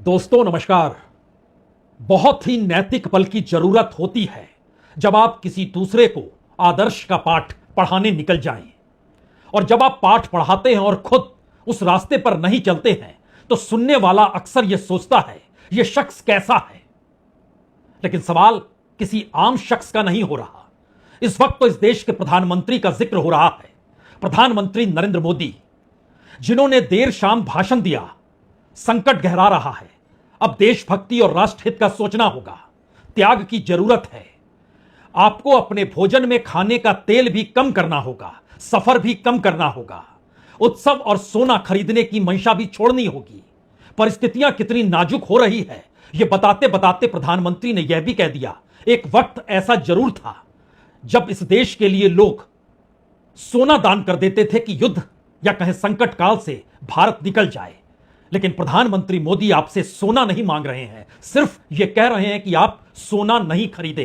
दोस्तों नमस्कार। बहुत ही नैतिक बल की जरूरत होती है जब आप किसी दूसरे को आदर्श का पाठ पढ़ाने निकल जाएं, और जब आप पाठ पढ़ाते हैं और खुद उस रास्ते पर नहीं चलते हैं तो सुनने वाला अक्सर यह सोचता है यह शख्स कैसा है। लेकिन सवाल किसी आम शख्स का नहीं हो रहा। इस वक्त तो इस देश के प्रधानमंत्री का जिक्र हो रहा है, प्रधानमंत्री नरेंद्र मोदी, जिन्होंने देर शाम भाषण दिया। संकट गहरा रहा है, अब देशभक्ति और राष्ट्रहित का सोचना होगा, त्याग की जरूरत है। आपको अपने भोजन में खाने का तेल भी कम करना होगा, सफर भी कम करना होगा, उत्सव और सोना खरीदने की मंशा भी छोड़नी होगी। परिस्थितियां कितनी नाजुक हो रही है यह बताते बताते प्रधानमंत्री ने यह भी कह दिया, एक वक्त ऐसा जरूर था जब इस देश के लिए लोग सोना दान कर देते थे कि युद्ध या कहें संकट काल से भारत निकल जाए। लेकिन प्रधानमंत्री मोदी आपसे सोना नहीं मांग रहे हैं, सिर्फ यह कह रहे हैं कि आप सोना नहीं खरीदे।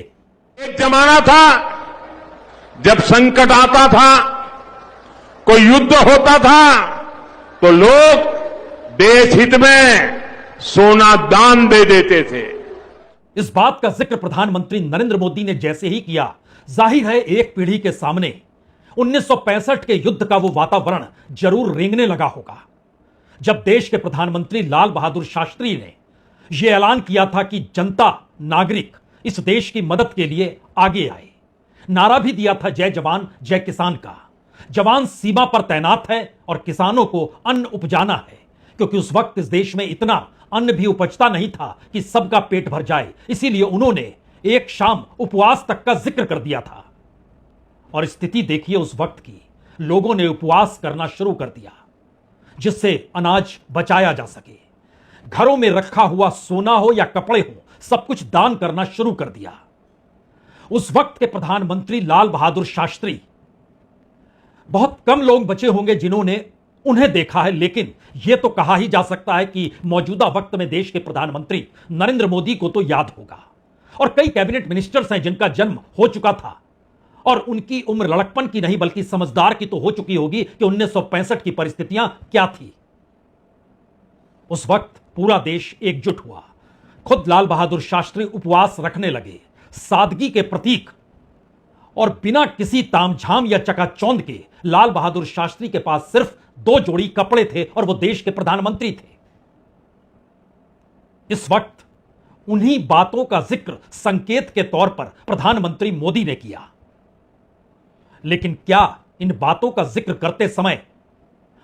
एक जमाना था जब संकट आता था, कोई युद्ध होता था तो लोग देश हित में सोना दान दे देते थे। इस बात का जिक्र प्रधानमंत्री नरेंद्र मोदी ने जैसे ही किया, जाहिर है एक पीढ़ी के सामने 1965 के युद्ध का वो वातावरण जरूर रेंगने लगा होगा, जब देश के प्रधानमंत्री लाल बहादुर शास्त्री ने यह ऐलान किया था कि जनता नागरिक इस देश की मदद के लिए आगे आए। नारा भी दिया था जय जवान जय किसान का। जवान सीमा पर तैनात है और किसानों को अन्न उपजाना है, क्योंकि उस वक्त इस देश में इतना अन्न भी उपजता नहीं था कि सबका पेट भर जाए। इसीलिए उन्होंने एक शाम उपवास तक का जिक्र कर दिया था। और स्थिति देखिए उस वक्त की, लोगों ने उपवास करना शुरू कर दिया जिससे अनाज बचाया जा सके। घरों में रखा हुआ सोना हो या कपड़े हो, सब कुछ दान करना शुरू कर दिया। उस वक्त के प्रधानमंत्री लाल बहादुर शास्त्री, बहुत कम लोग बचे होंगे जिन्होंने उन्हें देखा है, लेकिन यह तो कहा ही जा सकता है कि मौजूदा वक्त में देश के प्रधानमंत्री नरेंद्र मोदी को तो याद होगा। और कई कैबिनेट मिनिस्टर्स हैं जिनका जन्म हो चुका था और उनकी उम्र लड़कपन की नहीं बल्कि समझदार की तो हो चुकी होगी कि 1965 की परिस्थितियां क्या थी। उस वक्त पूरा देश एकजुट हुआ, खुद लाल बहादुर शास्त्री उपवास रखने लगे, सादगी के प्रतीक। और बिना किसी तामझाम या चकाचौंध के लाल बहादुर शास्त्री के पास सिर्फ 2 जोड़ी कपड़े थे और वो देश के प्रधानमंत्री थे। इस वक्त उन्हीं बातों का जिक्र संकेत के तौर पर प्रधानमंत्री मोदी ने किया। लेकिन क्या इन बातों का जिक्र करते समय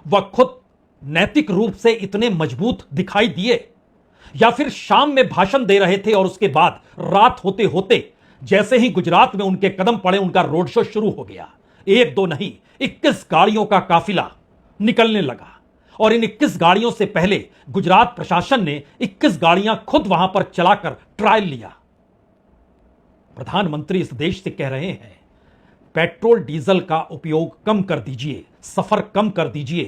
वह खुद नैतिक रूप से इतने मजबूत दिखाई दिए, या फिर शाम में भाषण दे रहे थे और उसके बाद रात होते होते जैसे ही गुजरात में उनके कदम पड़े उनका रोड शो शुरू हो गया। 1-2 नहीं 21 गाड़ियों का काफिला निकलने लगा। और इन 21 गाड़ियों से पहले गुजरात प्रशासन ने 21 गाड़ियां खुद वहां पर चलाकर ट्रायल लिया। प्रधानमंत्री इस देश से कह रहे हैं पेट्रोल डीजल का उपयोग कम कर दीजिए, सफर कम कर दीजिए,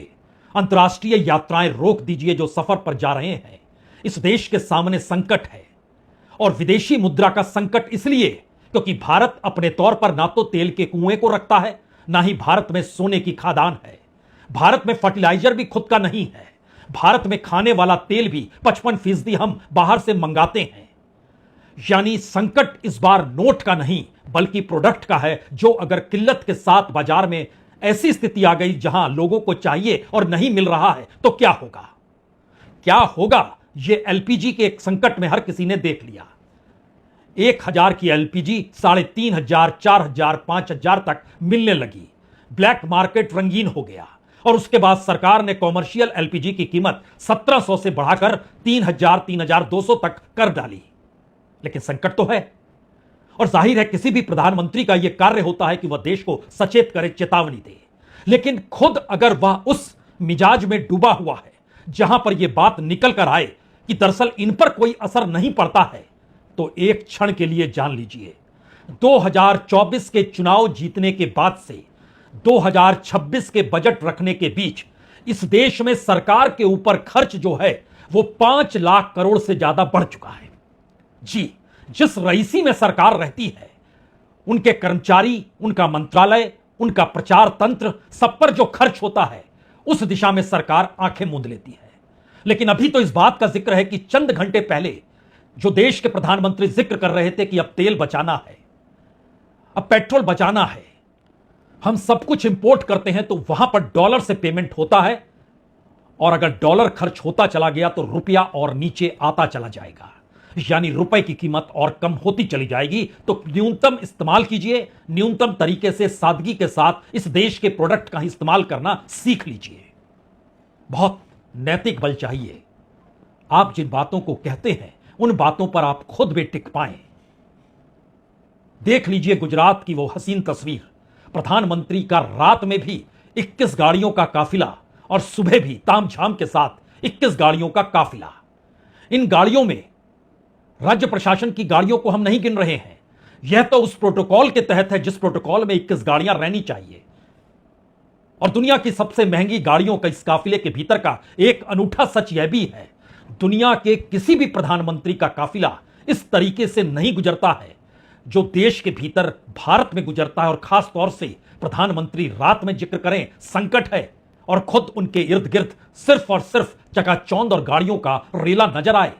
अंतर्राष्ट्रीय यात्राएं रोक दीजिए जो सफर पर जा रहे हैं। इस देश के सामने संकट है, और विदेशी मुद्रा का संकट इसलिए क्योंकि भारत अपने तौर पर ना तो तेल के कुएं को रखता है, ना ही भारत में सोने की खादान है। भारत में फर्टिलाइजर भी खुद का नहीं है। भारत में खाने वाला तेल भी 55% हम बाहर से मंगाते हैं। यानी संकट इस बार नोट का नहीं बल्कि प्रोडक्ट का है, जो अगर किल्लत के साथ बाजार में ऐसी स्थिति आ गई जहां लोगों को चाहिए और नहीं मिल रहा है तो क्या होगा। क्या होगा यह एलपीजी के एक संकट में हर किसी ने देख लिया। 1000 की एलपीजी 3500, 4000, 5000 तक मिलने लगी। ब्लैक मार्केट रंगीन हो गया और उसके बाद सरकार ने कॉमर्शियल एलपीजी की कीमत 1700 से बढ़ाकर 3000, 3200 तक कर डाली। लेकिन संकट तो है, और जाहिर है किसी भी प्रधानमंत्री का यह कार्य होता है कि वह देश को सचेत करे, चेतावनी दे। लेकिन खुद अगर वह उस मिजाज में डूबा हुआ है जहां पर यह बात निकल कर आए कि दरअसल इन पर कोई असर नहीं पड़ता है, तो एक क्षण के लिए जान लीजिए 2024 के चुनाव जीतने के बाद से 2026 के बजट रखने के बीच इस देश में सरकार के ऊपर खर्च जो है वो 5 लाख करोड़ से ज्यादा बढ़ चुका है। जी, जिस रईसी में सरकार रहती है, उनके कर्मचारी, उनका मंत्रालय, उनका प्रचार तंत्र, सब पर जो खर्च होता है उस दिशा में सरकार आंखें मूंद लेती है। लेकिन अभी तो इस बात का जिक्र है कि चंद घंटे पहले जो देश के प्रधानमंत्री जिक्र कर रहे थे कि अब तेल बचाना है, अब पेट्रोल बचाना है, हम सब कुछ इंपोर्ट करते हैं तो वहां पर डॉलर से पेमेंट होता है, और अगर डॉलर खर्च होता चला गया तो रुपया और नीचे आता चला जाएगा, यानी रुपए की कीमत और कम होती चली जाएगी। तो न्यूनतम इस्तेमाल कीजिए, न्यूनतम तरीके से सादगी के साथ इस देश के प्रोडक्ट का इस्तेमाल करना सीख लीजिए। बहुत नैतिक बल चाहिए। आप जिन बातों को कहते हैं उन बातों पर आप खुद भी टिक पाएं। देख लीजिए गुजरात की वो हसीन तस्वीर, प्रधानमंत्री का रात में भी 21 गाड़ियों का काफिला और सुबह भी तामझाम के साथ 21 गाड़ियों का काफिला। इन गाड़ियों में राज्य प्रशासन की गाड़ियों को हम नहीं गिन रहे हैं, यह तो उस प्रोटोकॉल के तहत है जिस प्रोटोकॉल में 21 गाड़ियां रहनी चाहिए। और दुनिया की सबसे महंगी गाड़ियों का इस काफिले के भीतर का एक अनूठा सच यह भी है, दुनिया के किसी भी प्रधानमंत्री का काफिला इस तरीके से नहीं गुजरता है जो देश के भीतर भारत में गुजरता है। और खास तौर से प्रधानमंत्री रात में जिक्र करें संकट है और खुद उनके इर्द गिर्द सिर्फ और सिर्फ चकाचौंध और गाड़ियों का रेला नजर आए।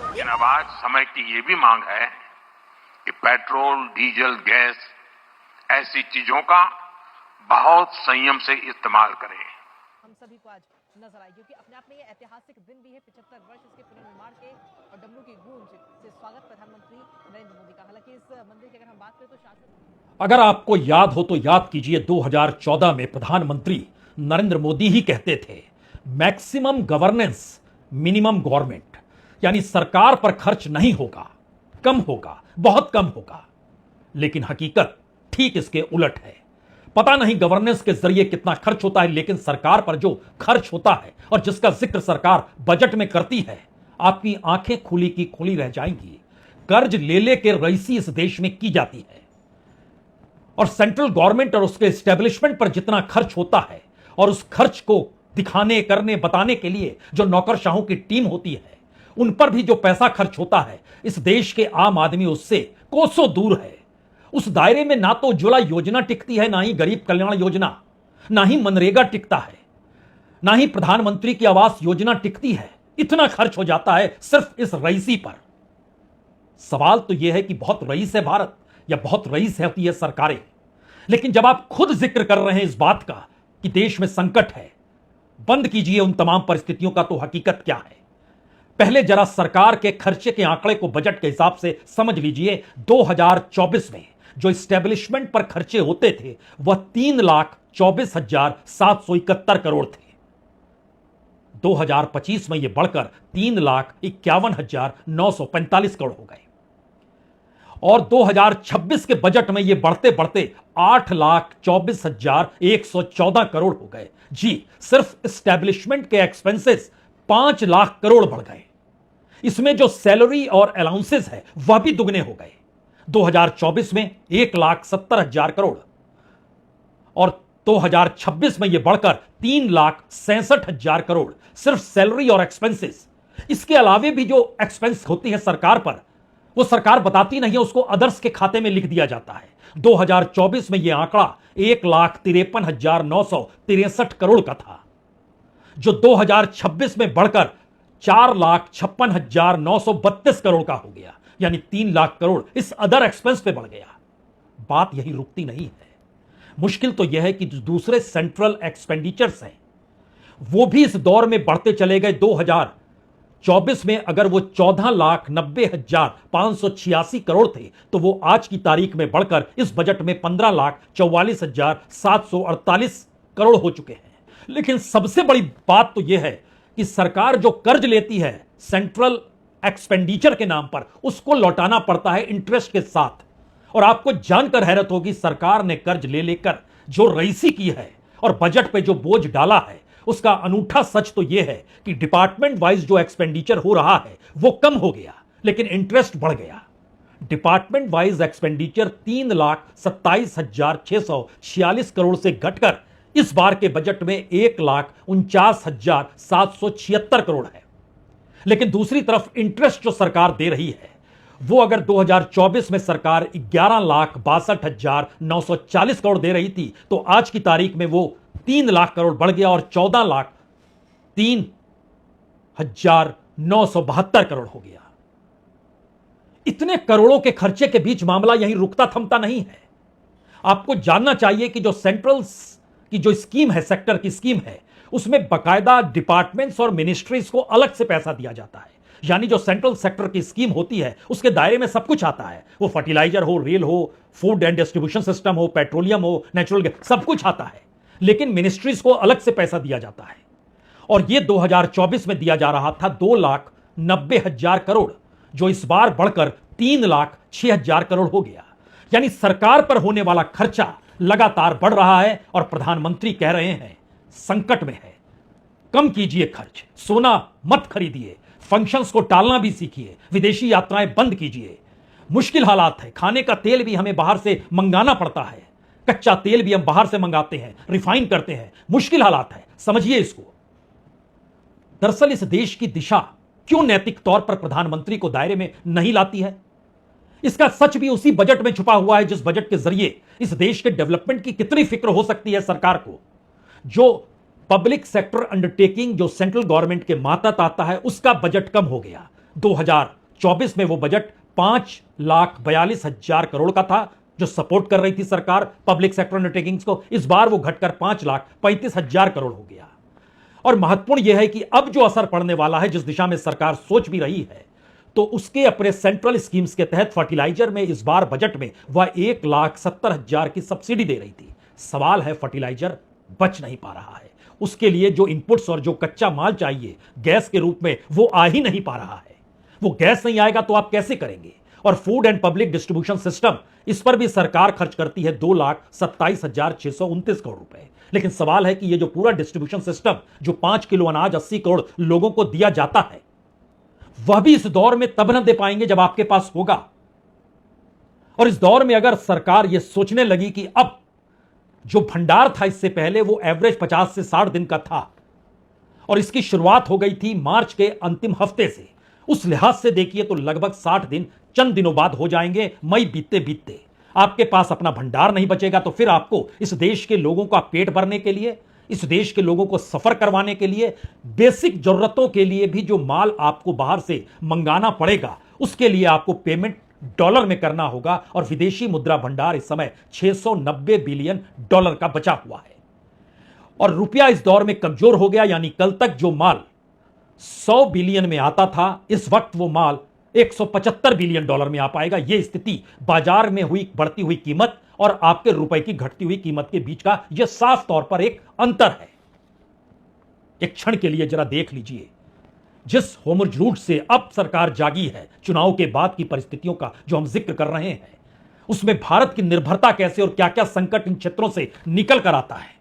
लेकिन अब आज समय की ये भी मांग है कि पेट्रोल, डीजल, गैस ऐसी चीजों का बहुत संयम से इस्तेमाल करें। हम सभी को आज नजर आई, क्योंकि अपने आप में ये ऐतिहासिक दिन भी है। 75 वर्ष इसके पुनर्निर्माण के और डमरू की गूंज से स्वागत प्रधानमंत्री नरेंद्र मोदी का। हालांकि इस मंदिर की अगर हम बात करें तो शासन, अगर आपको याद हो तो याद कीजिए 2014 में प्रधानमंत्री नरेंद्र मोदी ही कहते थे मैक्सिमम गवर्नेंस मिनिमम गवर्नमेंट, यानी सरकार पर खर्च नहीं होगा, कम होगा, बहुत कम होगा। लेकिन हकीकत ठीक इसके उलट है। पता नहीं गवर्नेंस के जरिए कितना खर्च होता है, लेकिन सरकार पर जो खर्च होता है और जिसका जिक्र सरकार बजट में करती है, आपकी आंखें खुली की खुली रह जाएंगी। कर्ज ले ले के रईसी इस देश में की जाती है, और सेंट्रल गवर्नमेंट और उसके एस्टेब्लिशमेंट पर जितना खर्च होता है, और उस खर्च को दिखाने, करने, बताने के लिए जो नौकरशाहों की टीम होती है, उन पर भी जो पैसा खर्च होता है, इस देश के आम आदमी उससे कोसों दूर है। उस दायरे में ना तो उज्ज्वला योजना टिकती है, ना ही गरीब कल्याण योजना, ना ही मनरेगा टिकता है, ना ही प्रधानमंत्री की आवास योजना टिकती है। इतना खर्च हो जाता है सिर्फ इस रईसी पर। सवाल तो यह है कि बहुत रईस है भारत या बहुत रईस होती है सरकारें। लेकिन जब आप खुद जिक्र कर रहे हैं इस बात का कि देश में संकट है, बंद कीजिए उन तमाम परिस्थितियों का, तो हकीकत क्या है। पहले जरा सरकार के खर्चे के आंकड़े को बजट के हिसाब से समझ लीजिए। 2024 में जो एस्टेब्लिशमेंट पर खर्चे होते थे वह 3,24,771 करोड़ थे। 2025 में यह बढ़कर 3,51,945 करोड़ हो गए, और 2026 के बजट में यह बढ़ते बढ़ते 8,24,114 करोड़ हो गए। जी, सिर्फ एस्टेब्लिशमेंट के एक्सपेंसेस 5 लाख करोड़ बढ़ गए। इसमें जो सैलरी और अलाउंसेस है वह भी दुगने हो गए। 2024 में 1,70,000 करोड़, और 2026 में यह बढ़कर 3,67,000 करोड़, सिर्फ सैलरी और एक्सपेंसेस। इसके अलावे भी जो एक्सपेंस होती है सरकार पर, वो सरकार बताती नहीं है, उसको अदर्स के खाते में लिख दिया जाता है। 2024 में यह आंकड़ा 1,53,963 करोड़ का था, जो 2026 में बढ़कर 4,56,932 करोड़ का हो गया, यानी 3 लाख करोड़ इस अदर एक्सपेंस पे बढ़ गया। बात यही रुकती नहीं है। मुश्किल तो यह है कि जो दूसरे सेंट्रल एक्सपेंडिचर्स हैं वो भी इस दौर में बढ़ते चले गए। 2024 में अगर वो 14,90,586 करोड़ थे, तो वो आज की तारीख में बढ़कर इस बजट में 15,44,748 करोड़ हो चुके हैं। लेकिन सबसे बड़ी बात तो यह है कि सरकार जो कर्ज लेती है सेंट्रल एक्सपेंडिचर के नाम पर, उसको लौटाना पड़ता है इंटरेस्ट के साथ। और आपको जानकर हैरत होगी, सरकार ने कर्ज ले लेकर जो रईसी की है और बजट पे जो बोझ डाला है, उसका अनूठा सच तो यह है कि डिपार्टमेंट वाइज जो एक्सपेंडिचर हो रहा है वो कम हो गया, लेकिन इंटरेस्ट बढ़ गया। डिपार्टमेंट वाइज एक्सपेंडिचर 3,27,646 करोड़ से घटकर इस बार के बजट में 1,49,776 करोड़ है। लेकिन दूसरी तरफ इंटरेस्ट जो सरकार दे रही है वो अगर 2024 में सरकार 11,62,940 करोड़ दे रही थी तो आज की तारीख में वो 3 लाख करोड़ बढ़ गया और 14,03,972 करोड़ हो गया। इतने करोड़ों के खर्चे के बीच मामला यहीं रुकता थमता नहीं है। आपको जानना चाहिए कि जो सेंट्रल की जो स्कीम है, सेक्टर की स्कीम है, उसमें बकायदा डिपार्टमेंट्स और मिनिस्ट्रीज को अलग से पैसा दिया जाता है। यानी जो सेंट्रल सेक्टर की स्कीम होती है उसके दायरे में सब कुछ आता है। वो फर्टिलाइजर हो, रेल हो, फूड एंड डिस्ट्रीब्यूशन सिस्टम हो, पेट्रोलियम हो, नेचुरल गैस, सब कुछ आता है। लेकिन मिनिस्ट्रीज को अलग से पैसा दिया जाता है और यह 2024 में दिया जा रहा था 2,90,000 करोड़, जो इस बार बढ़कर 3,06,000 करोड़ हो गया। यानी सरकार पर होने वाला खर्चा लगातार बढ़ रहा है और प्रधानमंत्री कह रहे हैं संकट में है, कम कीजिए खर्च, सोना मत खरीदिए, फंक्शंस को टालना भी सीखिए, विदेशी यात्राएं बंद कीजिए। मुश्किल हालात है, खाने का तेल भी हमें बाहर से मंगाना पड़ता है, कच्चा तेल भी हम बाहर से मंगाते हैं, रिफाइन करते हैं। मुश्किल हालात है, समझिए इसको। दरअसल इस देश की दिशा क्यों नैतिक तौर पर प्रधानमंत्री को दायरे में नहीं लाती है, इसका सच भी उसी बजट में छुपा हुआ है जिस बजट के जरिए इस देश के डेवलपमेंट की कितनी फिक्र हो सकती है सरकार को। जो पब्लिक सेक्टर अंडरटेकिंग जो सेंट्रल गवर्नमेंट के मातहत आता है उसका बजट कम हो गया। 2024 में वो बजट 5,42,000 करोड़ का था जो सपोर्ट कर रही थी सरकार पब्लिक सेक्टर अंडरटेकिंग्स को। इस बार वो घटकर 5,35,000 करोड़ हो गया। और महत्वपूर्ण यह है कि अब जो असर पड़ने वाला है, जिस दिशा में सरकार सोच भी रही है, तो उसके अपने सेंट्रल स्कीम्स के तहत फर्टिलाइजर में इस बार बजट में वह 1,70,000 की सब्सिडी दे रही थी। सवाल है फर्टिलाइजर बच नहीं पा रहा है, उसके लिए जो इनपुट्स और जो कच्चा माल चाहिए गैस के रूप में वो आ ही नहीं पा रहा है। वो गैस नहीं आएगा तो आप कैसे करेंगे। और food and public distribution system, इस पर भी सरकार खर्च करती है 2,27,629 करोड़ रुपए। लेकिन सवाल है कि ये जो पूरा डिस्ट्रीब्यूशन सिस्टम जो 5 किलो अनाज 80 करोड़ लोगों को दिया जाता है, वह भी इस दौर में तब न दे पाएंगे जब आपके पास होगा। और इस दौर में अगर सरकार यह सोचने लगी कि अब जो भंडार था इससे पहले वो एवरेज 50 से 60 दिन का था और इसकी शुरुआत हो गई थी मार्च के अंतिम हफ्ते से, उस लिहाज से देखिए तो लगभग 60 दिन चंद दिनों बाद हो जाएंगे। मई बीतते बीतते आपके पास अपना भंडार नहीं बचेगा तो फिर आपको इस देश के लोगों का पेट भरने के लिए, इस देश के लोगों को सफर करवाने के लिए, बेसिक जरूरतों के लिए भी जो माल आपको बाहर से मंगाना पड़ेगा, उसके लिए आपको पेमेंट डॉलर में करना होगा। और विदेशी मुद्रा भंडार इस समय 690 बिलियन डॉलर का बचा हुआ है और रुपया इस दौर में कमजोर हो गया। यानी कल तक जो माल 100 बिलियन में आता था, इस वक्त वो माल 175 बिलियन डॉलर में आ पाएगा। यह स्थिति बाजार में हुई बढ़ती हुई कीमत और आपके रुपए की घटती हुई कीमत के बीच का यह साफ तौर पर एक अंतर है। एक क्षण के लिए जरा देख लीजिए, जिस होमर्ज रूट से अब सरकार जागी है चुनाव के बाद की परिस्थितियों का जो हम जिक्र कर रहे हैं, उसमें भारत की निर्भरता कैसे और क्या क्या संकट इन क्षेत्रों से निकल कर आता है।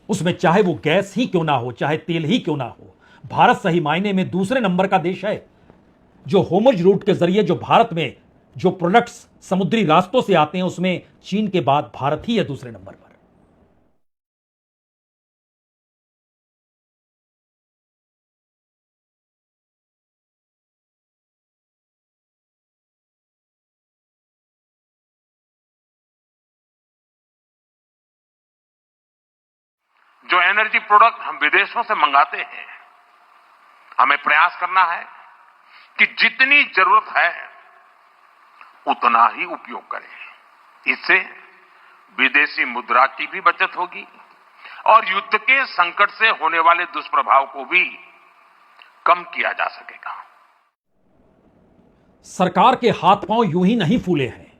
उसमें चाहे वो गैस ही क्यों ना हो, चाहे तेल ही क्यों ना हो, भारत सही मायने में दूसरे नंबर का देश है। जो होमर्ज रूट के जरिए जो भारत में जो प्रोडक्ट्स समुद्री रास्तों से आते हैं, उसमें चीन के बाद भारत ही है दूसरे नंबर पर। जो एनर्जी प्रोडक्ट हम विदेशों से मंगाते हैं, हमें प्रयास करना है कि जितनी जरूरत है उतना ही उपयोग करें। इससे विदेशी मुद्रा की भी बचत होगी और युद्ध के संकट से होने वाले दुष्प्रभाव को भी कम किया जा सकेगा। सरकार के हाथ पांव यूं ही नहीं फूले हैं,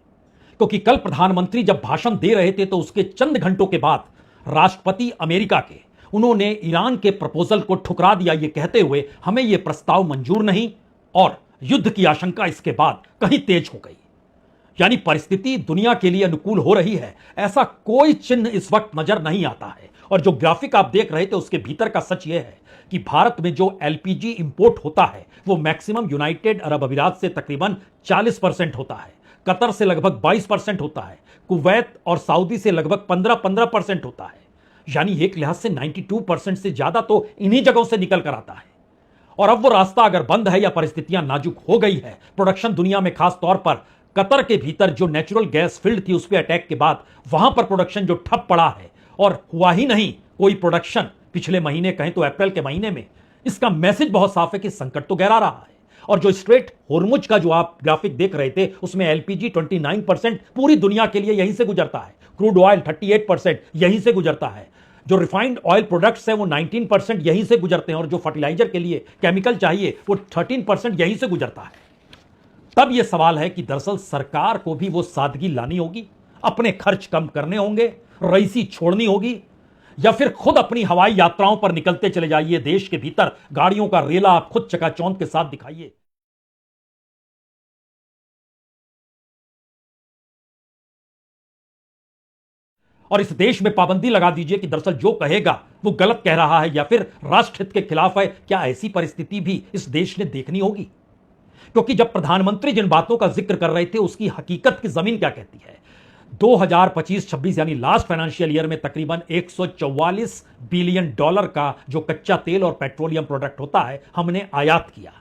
क्योंकि कल प्रधानमंत्री जब भाषण दे रहे थे तो उसके चंद घंटों के बाद राष्ट्रपति अमेरिका के, उन्होंने ईरान के प्रपोजल को ठुकरा दिया, ये कहते हुए हमें यह प्रस्ताव मंजूर नहीं, और युद्ध की आशंका इसके बाद कहीं तेज हो गई। यानी परिस्थिति दुनिया के लिए अनुकूल हो रही है, ऐसा कोई चिन्ह इस वक्त नजर नहीं आता है। और जो ग्राफिक आप देख रहे थे उसके भीतर का सच यह है कि भारत में जो एलपीजी इंपोर्ट होता है वो मैक्सिमम यूनाइटेड अरब अमीरात से तकरीबन 40% होता है, कतर से लगभग 22% होता है, कुवैत और सऊदी से लगभग 15% होता है। यानी एक लिहाज से 92% से ज्यादा तो इन्हीं जगहों से निकल कर आता है। और अब वो रास्ता अगर बंद है या परिस्थितियां नाजुक हो गई है, प्रोडक्शन दुनिया में खास तौर पर कतर के भीतर जो नेचुरल गैस फील्ड थी उस पर अटैक के बाद वहां पर प्रोडक्शन जो ठप पड़ा है और हुआ ही नहीं कोई प्रोडक्शन पिछले महीने, कहें तो अप्रैल के महीने में, इसका मैसेज बहुत साफ है कि संकट तो गहरा रहा है। और जो स्ट्रेट होर्मुज का जो आप ग्राफिक देख रहे थे उसमें एलपीजी 29% पूरी दुनिया के लिए यहीं से गुजरता है, क्रूड ऑयल 38% यहीं से गुजरता है, जो रिफाइंड ऑयल प्रोडक्ट्स हैं वो 19% यहीं से गुजरते हैं, और जो फर्टिलाइजर के लिए केमिकल चाहिए वो 13% यहीं से गुजरता है। तब यह सवाल है कि दरअसल सरकार को भी वो सादगी लानी होगी, अपने खर्च कम करने होंगे, रईसी छोड़नी होगी, या फिर खुद अपनी हवाई यात्राओं पर निकलते चले जाइए, देश के भीतर गाड़ियों का रेला आप खुद चकाचौंध के साथ दिखाइए। और इस देश में पाबंदी लगा दीजिए कि दरअसल जो कहेगा वो गलत कह रहा है या फिर राष्ट्र हित के खिलाफ है। क्या ऐसी परिस्थिति भी इस देश ने देखनी होगी? क्योंकि जब प्रधानमंत्री जिन बातों का जिक्र कर रहे थे उसकी हकीकत की जमीन क्या कहती है। 2025-26 यानी लास्ट फाइनेंशियल ईयर में तकरीबन 144 बिलियन डॉलर का जो कच्चा तेल और पेट्रोलियम प्रोडक्ट होता है हमने आयात किया।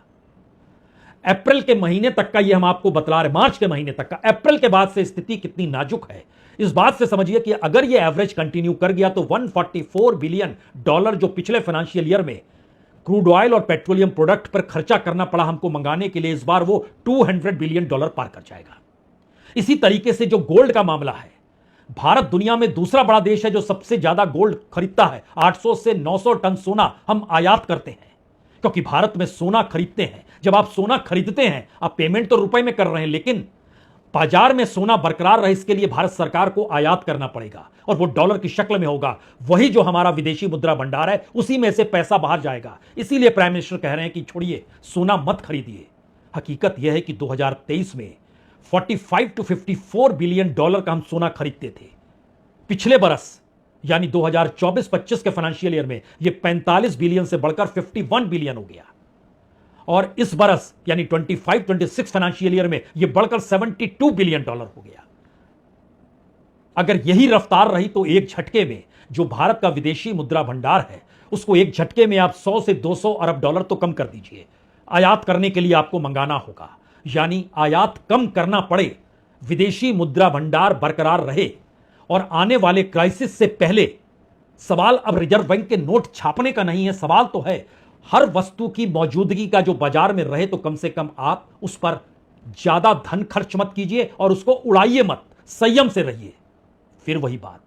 अप्रैल के महीने तक का यह हम आपको बतला रहे, मार्च के महीने तक का। अप्रैल के बाद से स्थिति कितनी नाजुक है इस बात से समझिए कि अगर यह एवरेज कंटिन्यू कर गया तो 144 बिलियन डॉलर जो पिछले फाइनेंशियल ईयर में क्रूड ऑयल और पेट्रोलियम प्रोडक्ट पर खर्चा करना पड़ा हमको मंगाने के लिए, इस बार वो 200 बिलियन डॉलर पार कर जाएगा। इसी तरीके से जो गोल्ड का मामला है, भारत दुनिया में दूसरा बड़ा देश है जो सबसे ज्यादा गोल्ड खरीदता है। 800 से 900 टन सोना हम आयात करते हैं, क्योंकि भारत में सोना खरीदते हैं। जब आप सोना खरीदते हैं, आप पेमेंट तो रुपए में कर रहे हैं, लेकिन बाजार में सोना बरकरार रहे इसके लिए भारत सरकार को आयात करना पड़ेगा, और वो डॉलर की शक्ल में होगा। वही जो हमारा विदेशी मुद्रा भंडार है उसी में से पैसा बाहर जाएगा। इसीलिए प्राइम मिनिस्टर कह रहे हैं कि छोड़िए, सोना मत खरीदिए। हकीकत यह है कि 2023 में 45 to 54 बिलियन डॉलर का हम सोना खरीदते थे। पिछले बरस यानी 2024-25 के फाइनेंशियल ईयर में यह 45 बिलियन से बढ़कर 51 बिलियन हो गया, और इस बरस यानी 25-26 फाइनेंशियल ईयर में यह बढ़कर 72 बिलियन डॉलर हो गया। अगर यही रफ्तार रही तो एक झटके में जो भारत का विदेशी मुद्रा भंडार है उसको एक झटके में आप 100 से 200 अरब डॉलर तो कम कर दीजिए। आयात करने के लिए आपको मंगाना होगा, यानी आयात कम करना पड़े, विदेशी मुद्रा भंडार बरकरार रहे, और आने वाले क्राइसिस से पहले सवाल अब रिजर्व बैंक के नोट छापने का नहीं है। सवाल तो है हर वस्तु की मौजूदगी का जो बाजार में रहे, तो कम से कम आप उस पर ज्यादा धन खर्च मत कीजिए और उसको उड़ाइए मत, संयम से रहिए। फिर वही बात,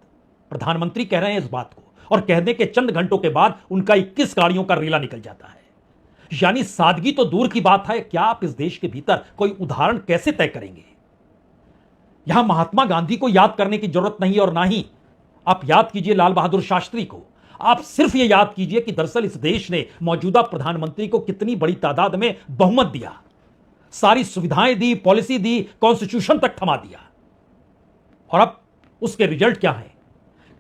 प्रधानमंत्री कह रहे हैं इस बात को, और कहने के चंद घंटों के बाद उनका 21 गाड़ियों का रेला निकल जाता है। यानी सादगी तो दूर की बात है, क्या आप इस देश के भीतर कोई उदाहरण कैसे तय करेंगे? यहां महात्मा गांधी को याद करने की जरूरत नहीं, और ना ही आप याद कीजिए लाल बहादुर शास्त्री को। आप सिर्फ यह याद कीजिए कि दरअसल इस देश ने मौजूदा प्रधानमंत्री को कितनी बड़ी तादाद में बहुमत दिया, सारी सुविधाएं दी, पॉलिसी दी, कॉन्स्टिट्यूशन तक थमा दिया, और अब उसके रिजल्ट क्या है?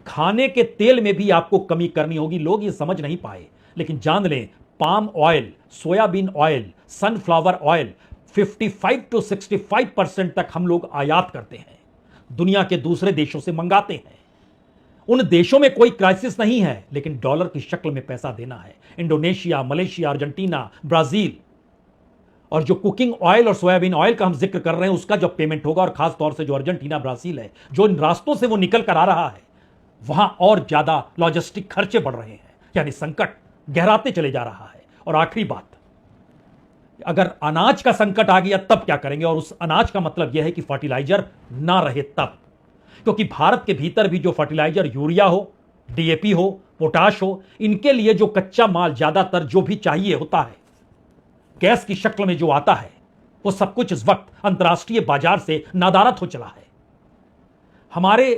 खाने के तेल में भी आपको कमी करनी होगी। लोग ये समझ नहीं पाए, लेकिन जान लें, palm oil, soybean oil, sunflower oil 55 to 65% तक हम लोग आयात करते हैं, दुनिया के दूसरे देशों से मंगाते हैं। उन देशों में कोई क्राइसिस नहीं है, लेकिन डॉलर की शक्ल में पैसा देना है। इंडोनेशिया, मलेशिया, अर्जेंटीना, ब्राजील, और जो कुकिंग ऑयल और सोयाबीन ऑयल का हम जिक्र कर रहे हैं उसका जब पेमेंट होगा, और खास तौर से जो अर्जेंटीना, ब्राजील है, जो इन रास्तों से वो निकल कर आ रहा है, वहां और ज्यादा लॉजिस्टिक खर्चे बढ़ रहे हैं, यानी संकट गहराते चले जा रहा है। और आखिरी बात, अगर अनाज का संकट आ गया तब क्या करेंगे? और उस अनाज का मतलब यह है कि फर्टिलाइजर ना रहे तब, क्योंकि भारत के भीतर भी जो फर्टिलाइजर, यूरिया हो, डीएपी हो, पोटाश हो, इनके लिए जो कच्चा माल ज्यादातर जो भी चाहिए होता है गैस की शक्ल में जो आता है, वो सब कुछ इस वक्त अंतर्राष्ट्रीय बाजार से नादारत हो चला है। हमारे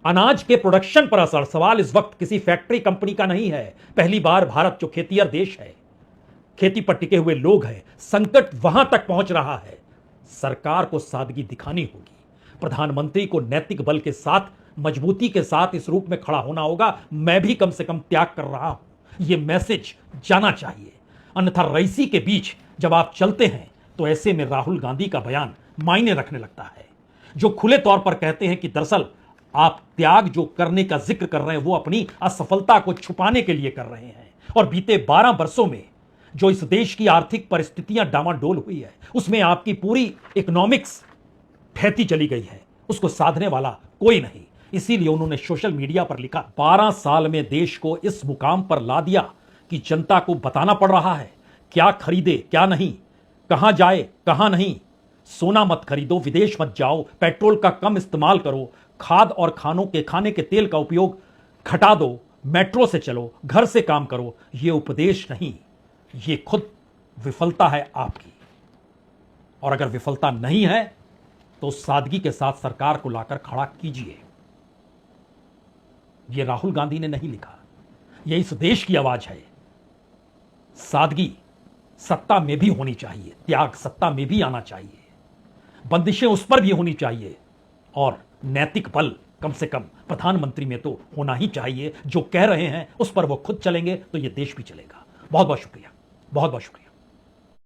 अनाज के प्रोडक्शन पर असर, सवाल इस वक्त किसी फैक्ट्री कंपनी का नहीं है। पहली बार भारत जो खेतीहर देश है, खेती पर टिके हुए लोग हैं, संकट वहां तक पहुंच रहा है। सरकार को सादगी दिखानी होगी, प्रधानमंत्री को नैतिक बल के साथ, मजबूती के साथ इस रूप में खड़ा होना होगा, मैं भी कम से कम त्याग कर रहा हूं, यह मैसेज जाना चाहिए। अन्यथा रईसी के बीच जब आप चलते हैं तो ऐसे में राहुल गांधी का बयान मायने रखने लगता है, जो खुले तौर पर कहते हैं कि दरअसल आप त्याग जो करने का जिक्र कर रहे हैं वो अपनी असफलता को छुपाने के लिए कर रहे हैं। और बीते 12 वर्षों में जो इस देश की आर्थिक परिस्थितियां डामाडोल हुई है, उसमें आपकी पूरी इकोनॉमिक्स फैती चली गई है, उसको साधने वाला कोई नहीं। इसीलिए उन्होंने सोशल मीडिया पर लिखा, 12 साल में देश को इस मुकाम पर ला दिया कि जनता को बताना पड़ रहा है क्या खरीदे क्या नहीं, कहां जाए कहां नहीं। सोना मत खरीदो, विदेश मत जाओ, पेट्रोल का कम इस्तेमाल करो, खाद और खाने के तेल का उपयोग घटा दो, मेट्रो से चलो, घर से काम करो। यह उपदेश नहीं, यह खुद विफलता है आपकी। और अगर विफलता नहीं है तो सादगी के साथ सरकार को लाकर खड़ा कीजिए। यह राहुल गांधी ने नहीं लिखा, यह इस देश की आवाज है। सादगी सत्ता में भी होनी चाहिए, त्याग सत्ता में भी आना चाहिए, बंदिशें उस पर भी होनी चाहिए, और नैतिक बल कम से कम प्रधानमंत्री में तो होना ही चाहिए। जो कह रहे हैं उस पर वो खुद चलेंगे तो ये देश भी चलेगा। बहुत बहुत शुक्रिया, बहुत बहुत शुक्रिया।